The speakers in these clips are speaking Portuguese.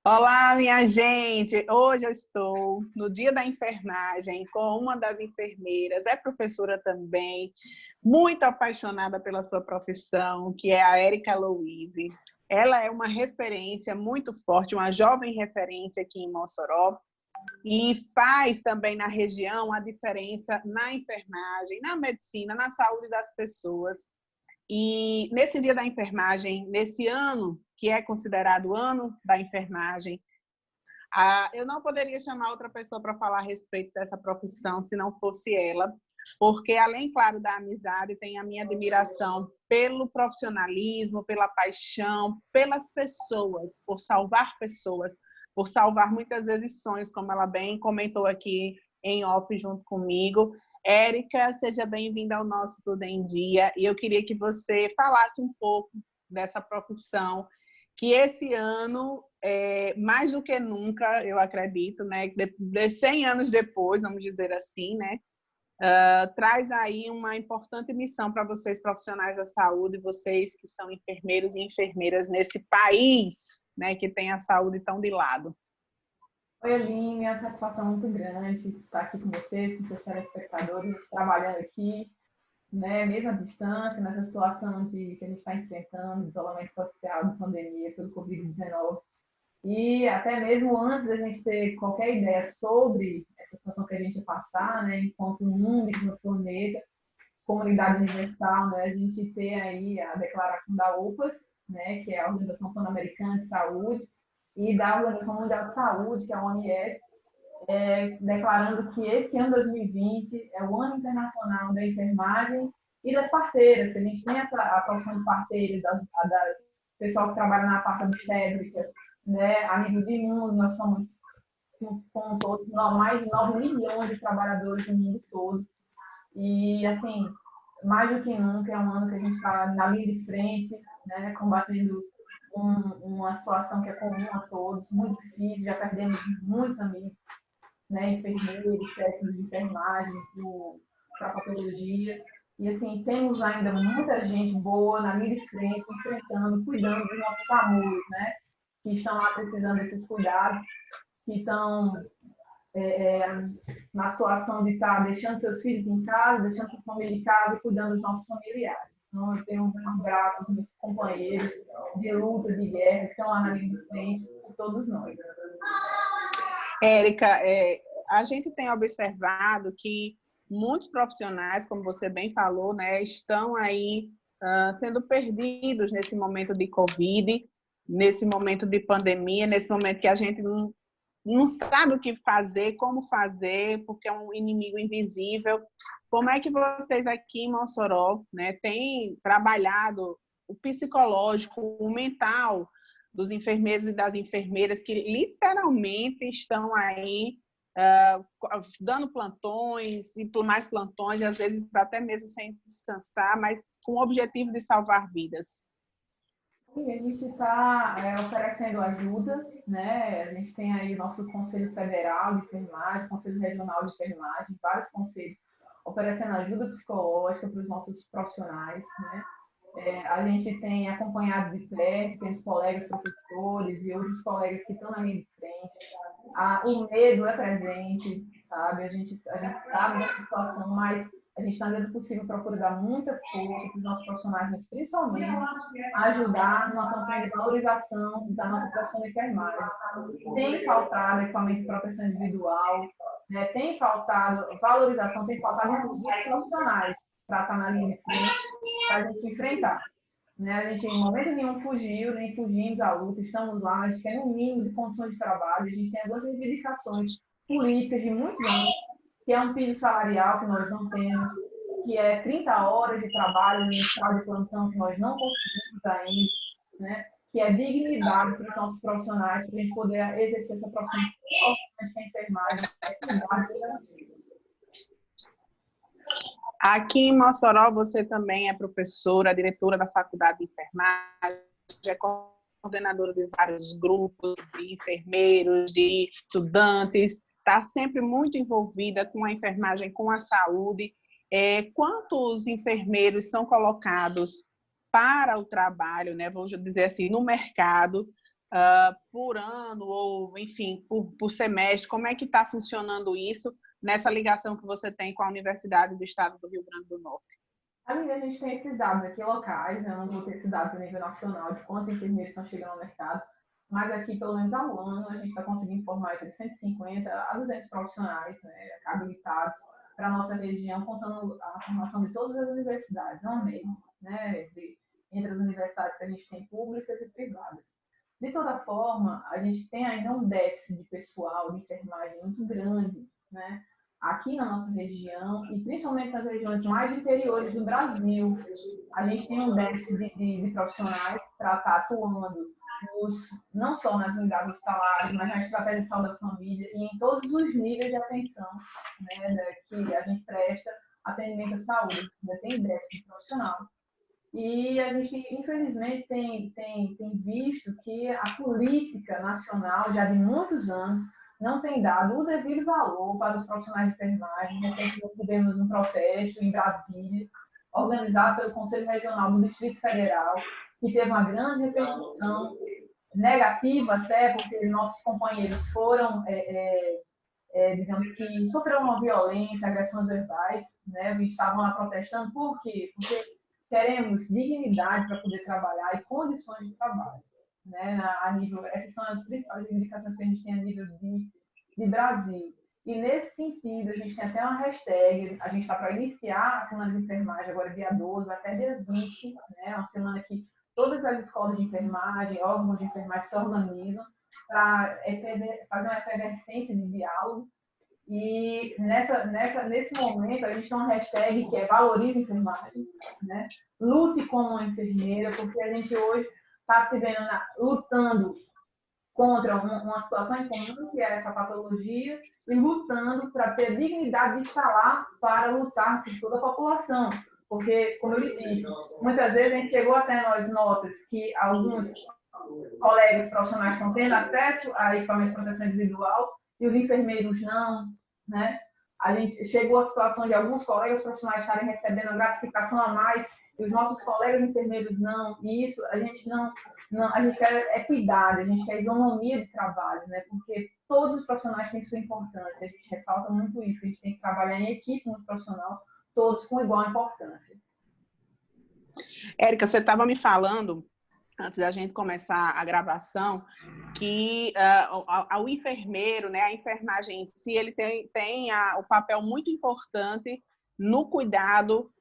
Olá, minha gente! Hoje eu estou no Dia da Enfermagem com uma das enfermeiras, é professora também, muito apaixonada pela sua profissão, que é a Érica Louise. Ela é uma referência muito forte, uma jovem referência aqui em Mossoró, e faz também na região a diferença na enfermagem, na medicina, na saúde das pessoas. E nesse Dia da Enfermagem, nesse ano, que é considerado o ano da enfermagem, eu não poderia chamar outra pessoa para falar a respeito dessa profissão se não fosse ela, porque além, claro, da amizade, tem a minha admiração pelo profissionalismo, pela paixão, pelas pessoas, por salvar muitas vezes sonhos, como ela bem comentou aqui em off junto comigo. Érica, seja bem-vinda ao nosso Tudo em Dia, e eu queria que você falasse um pouco dessa profissão, que esse ano, mais do que nunca, eu acredito, né, de 100 anos depois, vamos dizer assim, né, traz aí uma importante missão para vocês, profissionais da saúde, vocês que são enfermeiros e enfermeiras nesse país, né, que tem a saúde tão de lado. Oi, Aline, é uma satisfação muito grande estar aqui com vocês, com seus telespectadores, trabalhando aqui, né, mesmo à distância, nessa situação que a gente está enfrentando, isolamento social, de pandemia, pelo Covid-19. E até mesmo antes da gente ter qualquer ideia sobre essa situação que a gente ia passar, né, enquanto mundo, enquanto planeta, comunidade universal, né, a gente ter aí a declaração da OPAS, né, que é a Organização Pan-Americana de Saúde, e da Organização Mundial de Saúde, que é a OMS, declarando que esse ano 2020 é o ano internacional da enfermagem e das parteiras. A gente tem a profissão de parteira, das pessoal que trabalha na parte obstétrica, né? A nível de mundo, nós somos com todos mais de 9 milhões de trabalhadores no mundo todo. E, assim, mais do que nunca, é um ano que a gente está na linha de frente, né? Combatendo uma situação que é comum a todos, muito difícil, já perdemos muitos amigos, né, enfermeiros, técnicos de enfermagem, para patologia. E, assim, temos ainda muita gente boa na linha de frente, enfrentando, cuidando dos nossos amores, né, que estão lá precisando desses cuidados, que estão na situação de estar deixando seus filhos em casa, deixando sua família em casa e cuidando dos nossos familiares. Então, eu tenho um abraço aos meus companheiros de luta, de guerra, que estão lá na linha de frente, por todos nós. Érica, a gente tem observado que muitos profissionais, como você bem falou, né, estão aí sendo perdidos nesse momento de Covid, nesse momento de pandemia, nesse momento que a gente não sabe o que fazer, como fazer, porque é um inimigo invisível. Como é que vocês aqui em Mossoró, né, têm trabalhado o psicológico, o mental dos enfermeiros e das enfermeiras que literalmente estão aí dando plantões e por mais plantões, e às vezes até mesmo sem descansar, mas com o objetivo de salvar vidas? E a gente está oferecendo ajuda, né? A gente tem aí o nosso Conselho Federal de Enfermagem, Conselho Regional de Enfermagem, vários conselhos oferecendo ajuda psicológica para os nossos profissionais, né? A gente tem acompanhado de perto, tem os colegas professores e outros colegas que estão na linha de frente. O medo é presente, sabe? A gente sabe dessa situação, mas a gente, na medida do possível, procura dar muita força para os nossos profissionais, mas principalmente ajudar numa campanha de valorização da nossa profissão de enfermagem. Tem faltado equipamento de proteção individual, né? Tem faltado valorização, tem faltado inclusive profissionais para estar na linha de frente, para a gente enfrentar. Né? A gente, em momento nenhum, fugiu, nem fugimos à luta, estamos lá, a gente quer um mínimo de condições de trabalho, a gente tem algumas reivindicações políticas de muitos anos, que é um piso salarial que nós não temos, que é 30 horas de trabalho no estado de plantão que nós não conseguimos ainda, né? Que é dignidade para os nossos profissionais, para a gente poder exercer essa profissão que é enfermagem, Aqui em Mossoró, você também é professora, diretora da Faculdade de Enfermagem, é coordenadora de vários grupos de enfermeiros, de estudantes, está sempre muito envolvida com a enfermagem, com a saúde. Quantos enfermeiros são colocados para o trabalho, né, vamos dizer assim, no mercado, por ano ou, enfim, por semestre? Como é que está funcionando isso nessa ligação que você tem com a Universidade do Estado do Rio Grande do Norte? A gente tem esses dados aqui locais, né? Eu não vou ter esses dados a nível nacional de quantos enfermeiros estão chegando ao mercado, mas aqui, pelo menos ao ano, a gente está conseguindo formar entre 150 a 200 profissionais, né, habilitados para a nossa região, contando a formação de todas as universidades, não mesmo, né, entre as universidades que a gente tem públicas e privadas. De toda forma, a gente tem ainda um déficit de pessoal de enfermagem muito grande, né? Aqui na nossa região, e principalmente nas regiões mais interiores do Brasil, a gente tem um déficit de profissionais para estar atuando não só nas unidades hospitalares, mas na estratégia de saúde da família e em todos os níveis de atenção, né, que a gente presta atendimento à saúde. Tem déficit profissional. E a gente, infelizmente, tem visto que a política nacional, já de muitos anos, não tem dado o devido valor para os profissionais de enfermagem. Recentemente tivemos um protesto em Brasília, organizado pelo Conselho Regional do Distrito Federal, que teve uma grande repercussão negativa até, porque nossos companheiros foram, digamos que, sofreram uma violência, agressões verbais, né? E estavam lá protestando. Por quê? Porque queremos dignidade para poder trabalhar e condições de trabalho, né? A nível, essas são as principais reivindicações que a gente tem a nível de Brasil. E nesse sentido, a gente tem até uma hashtag, a gente está para iniciar a semana de enfermagem agora dia 12 até dia 20, né? Uma semana que todas as escolas de enfermagem, órgãos de enfermagem se organizam para fazer uma efervescência de diálogo. E nesse momento, a gente tem uma hashtag que é Valorize Enfermagem, né? Lute como uma enfermeira, porque a gente hoje está se vendo lutando contra uma situação em comum, que é essa patologia, e lutando para ter dignidade de estar lá para lutar por toda a população. Porque, como eu lhe disse, muitas vezes a gente chegou até nós notas que alguns colegas profissionais estão tendo acesso a equipamento de proteção individual e os enfermeiros não, né? A gente chegou à situação de alguns colegas profissionais estarem recebendo a gratificação a mais e os nossos colegas enfermeiros não. E isso a gente não a gente quer equidade, a gente quer isonomia de trabalho, né? Porque todos os profissionais têm sua importância. A gente ressalta muito isso, a gente tem que trabalhar em equipe no profissional, todos com igual importância. Érica, você estava me falando antes da gente começar a gravação, que o enfermeiro, né, a enfermagem em si, ele tem o papel muito importante no cuidado,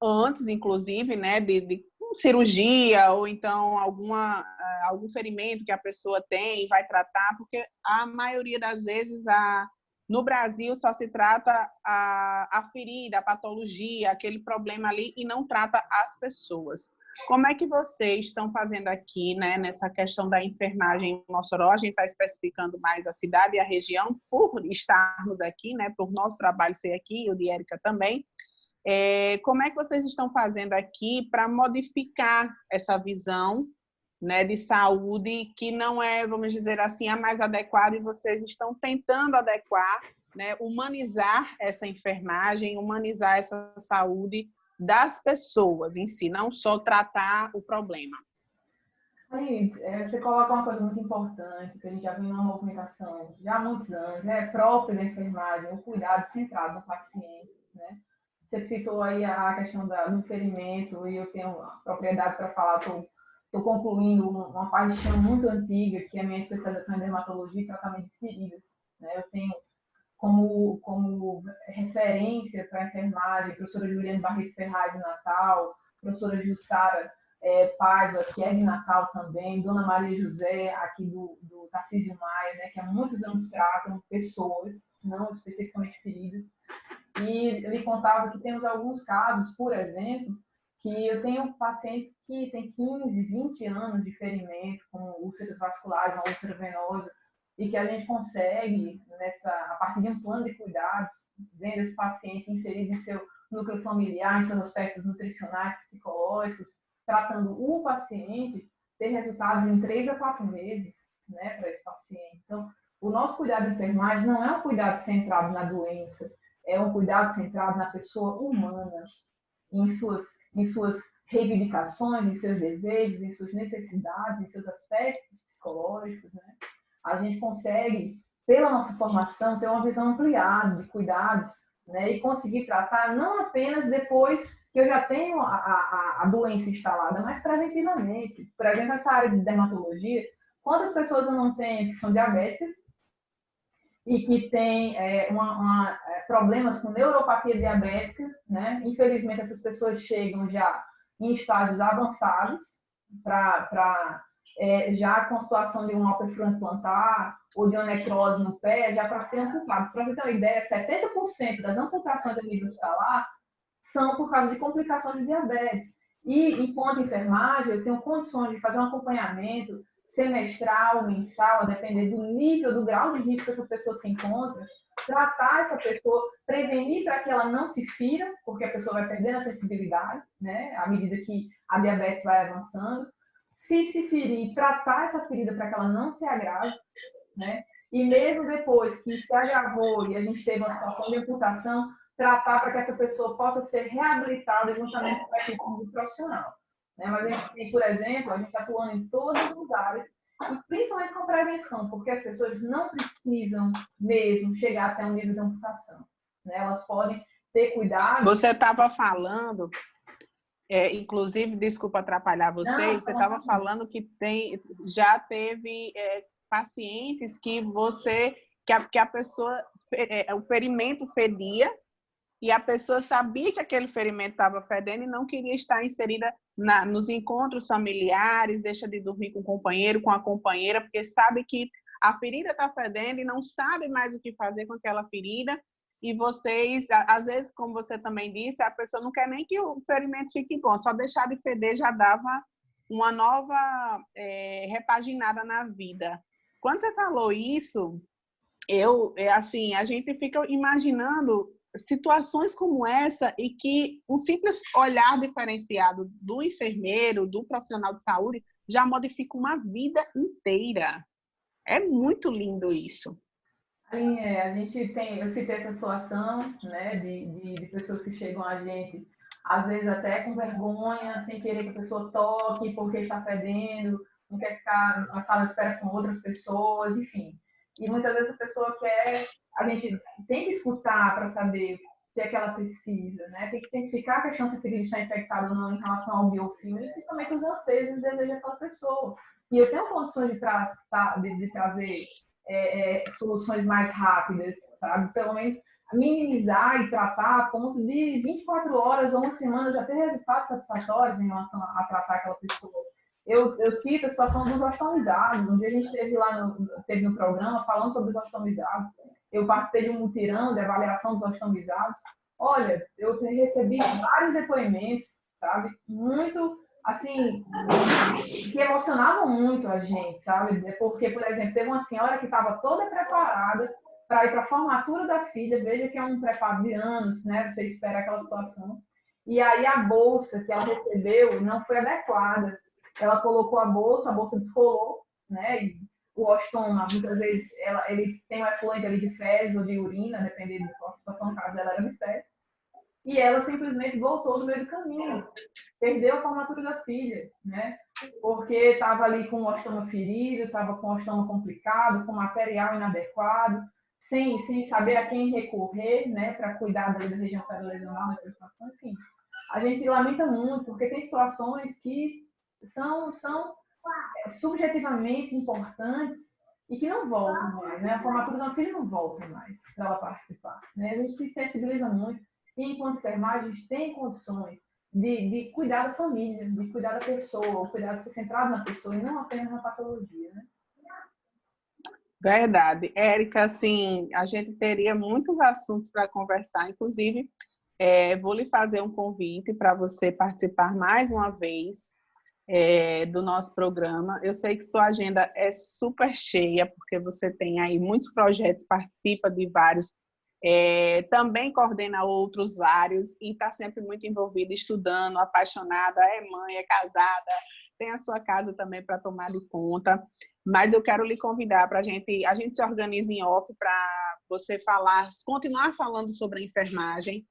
antes, inclusive, né, de cirurgia, ou então algum ferimento que a pessoa tem e vai tratar, porque a maioria das vezes no Brasil só se trata a ferida, a patologia, aquele problema ali, e não trata as pessoas. Como é que vocês estão fazendo aqui, né, nessa questão da enfermagem em Mossoró? A gente está especificando mais a cidade e a região, por estarmos aqui, né, por nosso trabalho ser aqui, e o de Érica também. Como é que vocês estão fazendo aqui para modificar essa visão, né, de saúde que não é, vamos dizer assim, a mais adequada, e vocês estão tentando adequar, né, humanizar essa enfermagem, humanizar essa saúde das pessoas em si, não só tratar o problema? Aí, você coloca uma coisa muito importante, que a gente já vem numa movimentação já há muitos anos, é própria da enfermagem, o cuidado centrado no paciente, né? Você citou aí a questão do ferimento, e eu tenho a propriedade para falar, estou concluindo uma paixão muito antiga, que é a minha especialização em dermatologia e tratamento de feridas, né? Eu tenho como referência para a enfermagem, a professora Juliane Barreto Ferraz de Natal, a professora Jussara Paiva, que é de Natal também, Dona Maria José, aqui do Tarcísio Maia, né, que há muitos anos tratam pessoas, não especificamente feridas. E ele contava que temos alguns casos, por exemplo, que eu tenho pacientes que têm 15, 20 anos de ferimento, com úlceras vasculares, uma úlcera venosa, e que a gente consegue, a partir de um plano de cuidados, vendo esse paciente inserido em seu núcleo familiar, em seus aspectos nutricionais, psicológicos, tratando o paciente, ter resultados em 3 a 4 meses, né, para esse paciente. Então, o nosso cuidado de enfermagem não é um cuidado centrado na doença, é um cuidado centrado na pessoa humana, em suas reivindicações, em seus desejos, em suas necessidades, em seus aspectos psicológicos, né? A gente consegue, pela nossa formação, ter uma visão ampliada de cuidados, né? E conseguir tratar não apenas depois que eu já tenho a doença instalada, mas preventivamente. Por exemplo, essa área de dermatologia, quantas pessoas eu não tenho que são diabéticas e que têm problemas com neuropatia diabética, né? Infelizmente, essas pessoas chegam já em estágios avançados já com a situação de um alpefrante plantar ou de uma necrose no pé, já para ser amputado. Para você ter uma ideia, 70% das amputações a nível hospitalar são por causa de complicações de diabetes. E, enquanto enfermagem, eu tenho condições de fazer um acompanhamento semestral, mensal, a depender do nível, do grau de risco que essa pessoa se encontra, tratar essa pessoa, prevenir para que ela não se fira, porque a pessoa vai perdendo a sensibilidade, né, à medida que a diabetes vai avançando. Se ferir, tratar essa ferida para que ela não se agrave, né? E mesmo depois que se agravou e a gente teve uma situação de amputação, tratar para que essa pessoa possa ser reabilitada juntamente com a equipe do profissional. Né? Mas a gente tem, por exemplo, a gente está atuando em todas as áreas, e principalmente com prevenção, porque as pessoas não precisam mesmo chegar até um nível de amputação. Né? Elas podem ter cuidado. Você estava falando, inclusive, desculpa atrapalhar você, você estava falando que já teve pacientes que a pessoa, o ferimento fedia, e a pessoa sabia que aquele ferimento estava fedendo e não queria estar inserida nos encontros familiares, deixa de dormir com o companheiro, com a companheira, porque sabe que a ferida está fedendo e não sabe mais o que fazer com aquela ferida. E vocês, às vezes, como você também disse, a pessoa não quer nem que o ferimento fique bom, só deixar de feder já dava uma nova repaginada na vida. Quando você falou isso, assim, a gente fica imaginando situações como essa e que um simples olhar diferenciado do enfermeiro, do profissional de saúde, já modifica uma vida inteira. É muito lindo isso. A gente tem, eu citei essa situação, né, de pessoas que chegam a gente, às vezes até com vergonha, sem querer que a pessoa toque, porque está fedendo, não quer ficar na sala de espera com outras pessoas, enfim. E muitas vezes a pessoa a gente tem que escutar para saber o que é que ela precisa, né? Tem que identificar que a chance de estar infectada ou não em relação ao biofilme e principalmente os anseios e os desejos daquela pessoa. E eu tenho condições de trazer soluções mais rápidas, sabe? Pelo menos minimizar e tratar a ponto de 24 horas ou uma semana já ter resultados satisfatórios em relação a tratar aquela pessoa. Eu cito a situação dos ostomizados. Um dia a gente teve um programa falando sobre os ostomizados. Eu participei de um mutirão de avaliação dos ostomizados. Olha, eu recebi vários depoimentos, sabe? Muito, assim, que emocionavam muito a gente, sabe? Porque, por exemplo, teve uma senhora que estava toda preparada para ir para a formatura da filha. Veja que é um preparo de anos, né? Você espera aquela situação. E aí a bolsa que ela recebeu não foi adequada. Ela colocou a bolsa descolou, né? E o ostoma, muitas vezes, ele tem um efluente ali de fezes ou de urina, dependendo da situação, no caso dela era de fezes. E ela simplesmente voltou no meio do caminho. Perdeu a formatura da filha, né? Porque estava ali com o ostoma ferido, estava com o ostoma complicado, com material inadequado, sem saber a quem recorrer, né? Para cuidar da região perilesional, da situação, enfim. A gente lamenta muito, porque tem situações que são subjetivamente importantes e que não voltam mais, né? A formatura da filha não volta mais para ela participar, né? A gente se sensibiliza muito e, enquanto enfermagem, a gente tem condições de cuidar da família, de cuidar da pessoa, cuidar de ser centrado na pessoa e não apenas na patologia, né? Verdade. Érica, assim, a gente teria muitos assuntos para conversar, inclusive, vou lhe fazer um convite para você participar mais uma vez do nosso programa. Eu sei que sua agenda é super cheia, porque você tem aí muitos projetos, participa de vários, também coordena outros vários e está sempre muito envolvida, estudando, apaixonada, é mãe, é casada, tem a sua casa também para tomar de conta. Mas eu quero lhe convidar para a gente se organiza em off para você continuar falando sobre a enfermagem.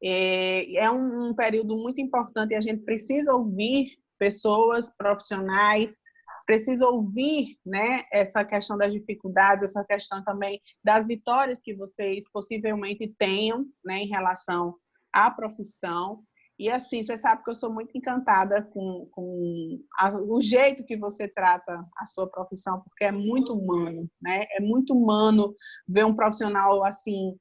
É um período muito importante e a gente precisa ouvir pessoas profissionais precisa ouvir, né, essa questão das dificuldades, essa questão também das vitórias que vocês possivelmente tenham, né, em relação à profissão. E assim, você sabe que eu sou muito encantada com o jeito que você trata a sua profissão, porque é muito humano, né? É muito humano ver um profissional assim,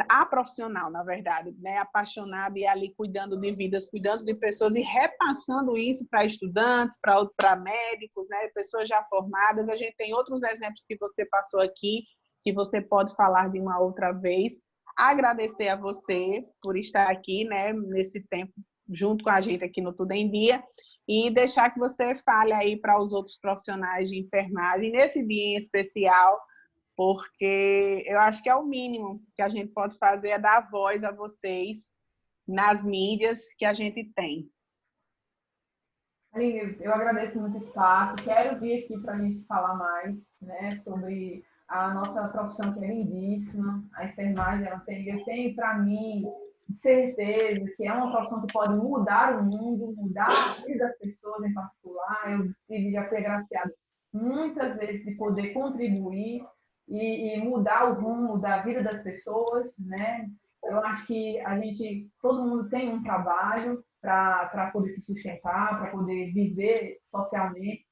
a profissional, na verdade, né? Apaixonada e ali cuidando de vidas, cuidando de pessoas e repassando isso para estudantes, para médicos, né? Pessoas já formadas. A gente tem outros exemplos que você passou aqui, que você pode falar de uma outra vez. Agradecer a você por estar aqui, né, nesse tempo junto com a gente aqui no Tudo em Dia e deixar que você fale aí para os outros profissionais de enfermagem nesse dia em especial, porque eu acho que é o mínimo que a gente pode fazer é dar voz a vocês nas mídias que a gente tem. Aline, eu agradeço muito o espaço. Quero vir aqui para a gente falar mais, né, sobre a nossa profissão, que é lindíssima. A enfermagem, eu tenho para mim certeza que é uma profissão que pode mudar o mundo, mudar a vida das pessoas em particular. Eu já fui agraciada muitas vezes de poder contribuir e mudar o rumo da vida das pessoas, né? Eu acho que todo mundo tem um trabalho para poder se sustentar, para poder viver socialmente,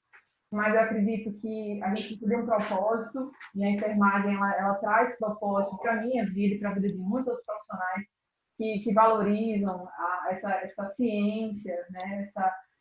mas eu acredito que a gente tem um propósito e a enfermagem ela traz propósito para a minha vida e para a vida de muitos outros profissionais que valorizam essa ciência, né?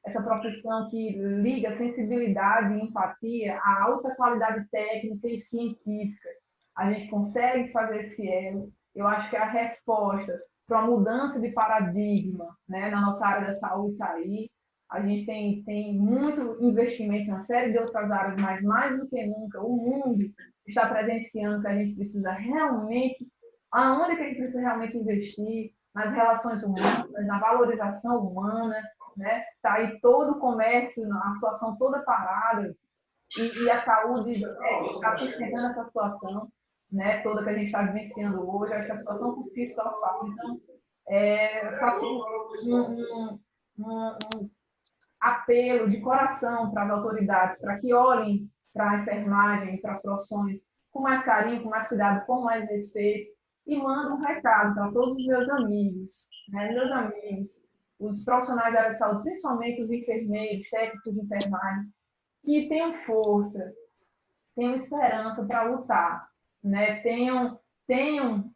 Essa profissão que liga sensibilidade e empatia à alta qualidade técnica e científica. A gente consegue fazer esse elo. Eu acho que a resposta para uma mudança de paradigma, né, na nossa área da saúde está aí. A gente tem muito investimento em uma série de outras áreas, mas mais do que nunca o mundo está presenciando que a gente precisa realmente, aonde que a gente precisa realmente investir? Nas relações humanas, na valorização humana, né? Está aí todo o comércio, a situação toda parada, e a saúde está sustentando essa situação, né, toda que a gente está vivenciando hoje. Acho que a situação por si só fala. Então, faço um apelo de coração para as autoridades, para que olhem para a enfermagem, para as profissões com mais carinho, com mais cuidado, com mais respeito, e mando um recado para todos os meus amigos, né, os profissionais da área de saúde, principalmente os enfermeiros, técnicos de enfermagem, que tenham força, tenham esperança para lutar, né? Tenham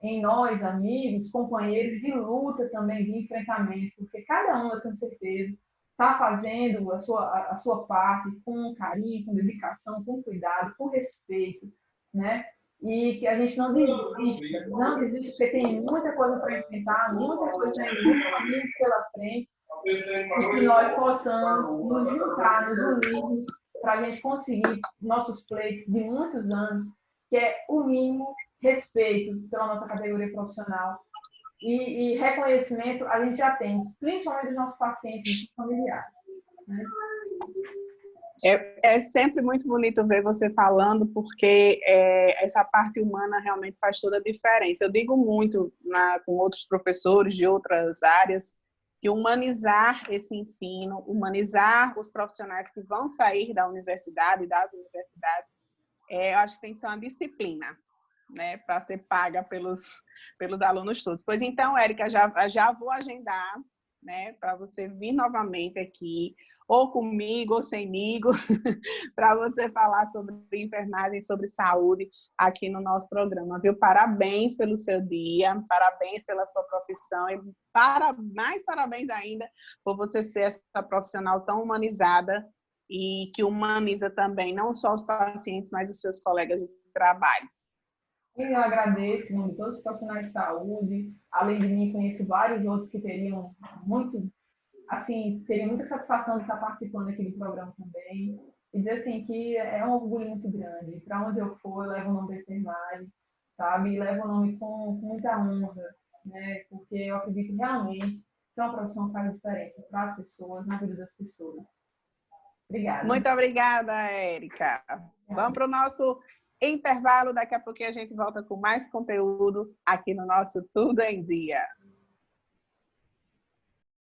em nós, amigos, companheiros de luta também, de enfrentamento, porque cada um, eu tenho certeza, está fazendo a sua parte com carinho, com dedicação, com cuidado, com respeito, né? E que a gente não desiste, porque tem muita coisa para enfrentar, muita coisa ainda pela frente, e que nós possamos nos juntar, nos unirmos, para a gente conseguir nossos pleitos de muitos anos, que é o mínimo respeito pela nossa categoria profissional. E reconhecimento a gente já tem, principalmente dos nossos pacientes e familiares. Né? É sempre muito bonito ver você falando, porque essa parte humana realmente faz toda a diferença. Eu digo muito com outros professores de outras áreas, que humanizar esse ensino, humanizar os profissionais que vão sair da universidade, das universidades, eu acho que tem que ser uma disciplina, né, para ser paga pelos alunos todos. Pois então, Érica, já vou agendar, né, para você vir novamente aqui, ou comigo, ou semigo, para você falar sobre enfermagem, sobre saúde aqui no nosso programa, viu? Parabéns pelo seu dia, parabéns pela sua profissão e mais parabéns ainda por você ser essa profissional tão humanizada e que humaniza também não só os pacientes, mas os seus colegas de trabalho. Eu agradeço em nome de todos os profissionais de saúde. Além de mim, conheço vários outros que teriam muita satisfação de estar participando aqui do programa também. E dizer assim que é um orgulho muito grande. Para onde eu for, eu levo o nome da enfermagem, sabe? E levo o nome com muita honra, né? Porque eu acredito realmente que é uma profissão que faz diferença para as pessoas, na vida das pessoas. Obrigada. Muito obrigada, Érica. Vamos para o nosso intervalo. Daqui a pouquinho a gente volta com mais conteúdo aqui no nosso Tudo em Dia.